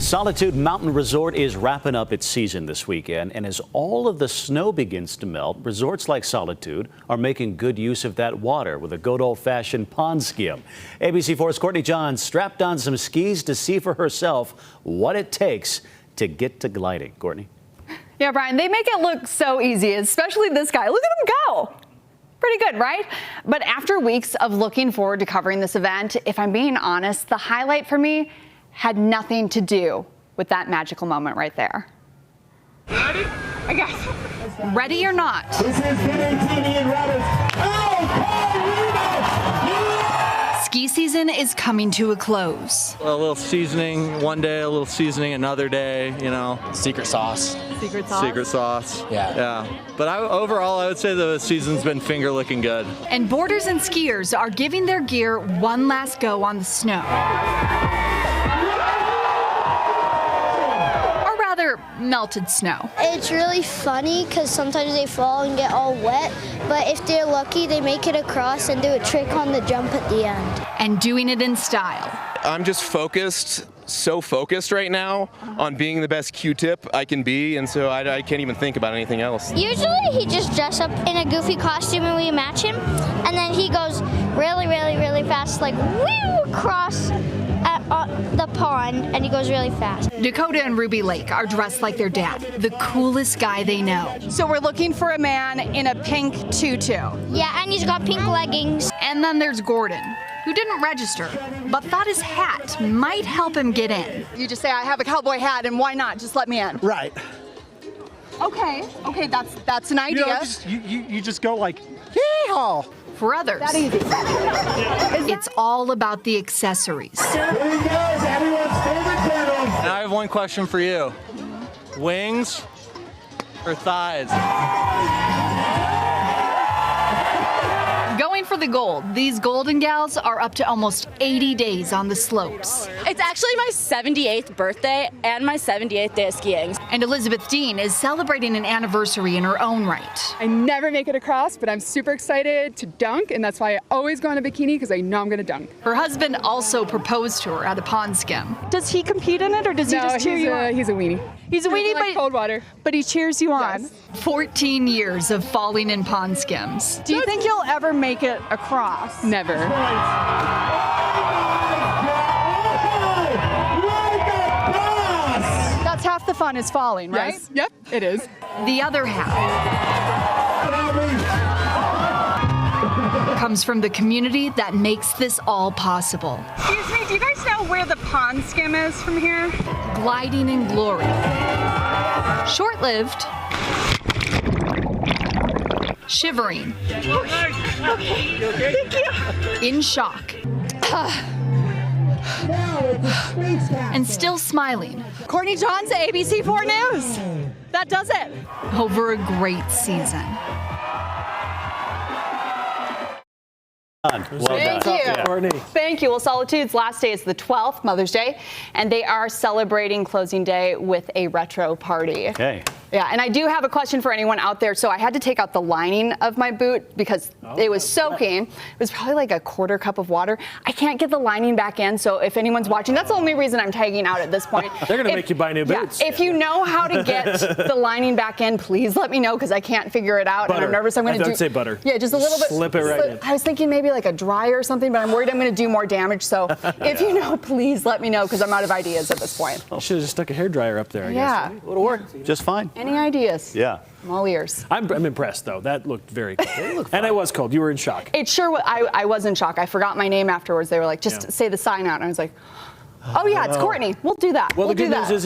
Solitude Mountain Resort is wrapping up its season this weekend, and as all of the snow begins to melt, resorts like Solitude are making good use of that water with a good old-fashioned pond skim. ABC4's Courtney Johns strapped on some skis to see for herself what it takes to get to gliding. Courtney? Yeah, Brian, they make it look so easy, especially this guy. Look at him go. Pretty good, right? But after weeks of looking forward to covering this event, if I'm being honest, the highlight for me had nothing to do with that magical moment right there. Ready? I guess. Ready or not? This is Canadian Rabbits. Ski season is coming to a close. A little seasoning one day, a little seasoning another day, you know. Secret sauce. Secret sauce? Secret sauce. Yeah. But overall, I would say the season's been finger licking good. And boarders and skiers are giving their gear one last go on the snow. Or rather, melted snow. It's really funny because sometimes they fall and get all wet, but if they're lucky, they make it across and do a trick on the jump at the end. And doing it in style. I'm just so focused right now on being the best Q-tip I can be, and so I can't even think about anything else. Usually he just dresses up in a goofy costume and we match him, and then he goes really, really, really fast, like whoo, across the pond, and he goes really fast. Dakota and Ruby Lake are dressed like their dad, the coolest guy they know. So we're looking for a man in a pink tutu. Yeah, and he's got pink leggings. And then there's Gordon, who didn't register, but thought his hat might help him get in. You just say, I have a cowboy hat, and why not? Just let me in. Right. Okay, that's an idea. You just go like, yee-haw. For others, That easy. it's all about the accessories. Here he goes, everyone's favorite channel. And I have one question for you. Wings or thighs? Going for the gold, these Golden Gals are up to almost 80 days on the slopes. It's actually my 78th birthday and my 78th day of skiing. And Elizabeth Dean is celebrating an anniversary in her own right. I never make it across, but I'm super excited to dunk, and that's why I always go in a bikini, because I know I'm going to dunk. Her husband also proposed to her at a pond skim. Does he compete in it, or does he just cheer you on? He's a weenie. He's a weenie, like cold water. but he cheers you on. Yes. 14 years of falling in pond skims. Do you think you'll ever make it across? Never. That's half the fun is falling, right? Yes. Yep, it is. The other half comes from the community that makes this all possible. Excuse me, do you guys know where the pond skim is from here? Gliding in glory. Short-lived. Shivering. In shock. And still smiling. Courtney Johns, ABC4 News. That does it. Over a great season. Well Thank done. you. Yeah. Courtney. Thank you. Well, Solitude's last day is the 12th, Mother's Day, and they are celebrating closing day with a retro party. Okay. Yeah, and I do have a question for anyone out there. So I had to take out the lining of my boot because it was soaking. It was probably like a quarter cup of water. I can't get the lining back in, so if anyone's watching, that's the only reason I'm tagging out at this point. They're going to make you buy new boots. If you know how to get the lining back in, please let me know because I can't figure it out. Butter. And I'm nervous I'm going to do. Don't say butter. Yeah, just a little bit. Slip it right in. I was thinking maybe like a dryer or something, but I'm worried I'm going to do more damage. So if you know, please let me know because I'm out of ideas at this point. You should have just stuck a hairdryer up there, I Yeah. guess. It'll work just fine. Any ideas? Yeah. I'm all ears. I'm impressed, though. That looked very cool. And I was cold. You were in shock. It sure, I was in shock. I forgot my name afterwards. They were like, just say the sign out. And I was like, oh yeah, it's Courtney. We'll do that. Well, we'll the good do news that. is